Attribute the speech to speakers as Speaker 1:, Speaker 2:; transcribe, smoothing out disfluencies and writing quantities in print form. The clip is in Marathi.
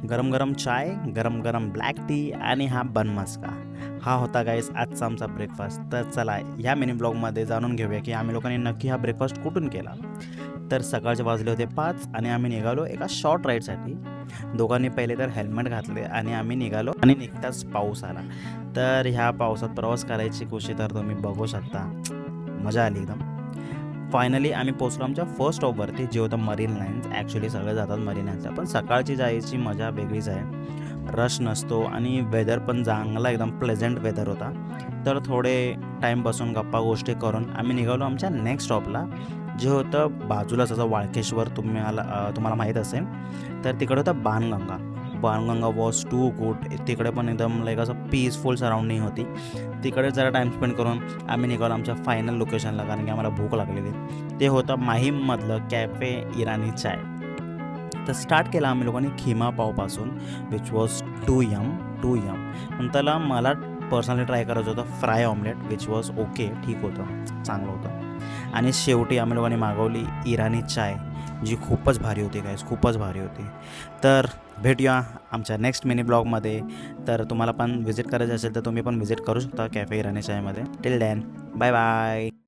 Speaker 1: गरम गरम चाय, गरम गरम ब्लॅक टी आणि हा बन मस्का. हा होता गाईस आजचा आमचा ब्रेकफास्ट. तर चला ह्या मिनी ब्लॉगमध्ये जाणून घेऊया की आम्ही लोकांनी नक्की हा ब्रेकफास्ट कुठून केला. तर सकाळचे वाजले होते 5 आणि आम्ही निघालो एका शॉर्ट राईडसाठी. दोघांनी पहिले तर हेल्मेट घातले आणि आम्ही निघालो आणि निघताच पाऊस आला. तर ह्या पावसात प्रवास करायची खुशी तर तुम्ही बघू शकता. मजा आली एकदम. फायनली आम्ही पोहोचलो आमच्या फर्स्ट स्टॉपवरती, जे होतं मरीन लाईन्स. ॲक्च्युली सगळे जातात मरीन लाईन्सला, पण सकाळची जायची मजा वेगळीच आहे. रश नसतो आणि वेदर पण चांगला, एकदम प्लेझंट वेदर होता. तर थोडे टाईम बसून गप्पा गोष्टी करून आम्ही निघालो आमच्या नेक्स्ट स्टॉपला, जे होतं बाजूलाच असं वाळकेश्वर. तुम्हाला माहीत असेल. तर तिकडे होतं Banganga. Banganga was too good. तिकडे पण एकदम लाईक असं पीसफुल सराउंडिंग होती. तिकडे जरा टाईम स्पेंड करून आम्ही निघालो आमच्या फायनल लोकेशनला, कारण की आम्हाला भूक लागलेली. ते होतं माहीममधलं कॅफे इराणी चाय. तर स्टार्ट केला आम्ही लोकांनी खिमा पावपासून, विच वॉज टू यम. नंतरला मला पर्सनली ट्राय करायचं होतं fry omelette, which was okay, ठीक होतं, चांगलं होतं. आणि शेवटी आम्ही लोकांनी मागवली इराणी चाय, जी खूपच भारी होती गाईस, खूपच भारी होती. तर भेटूया आमच्या नेक्स्ट मिनी ब्लॉगमध्ये. तर तुम्हाला पण व्हिजिट करायचं असेल तर तुम्ही पण व्हिजिट करू शकता कॅफे इराणी चायमध्ये. Till then, bye bye.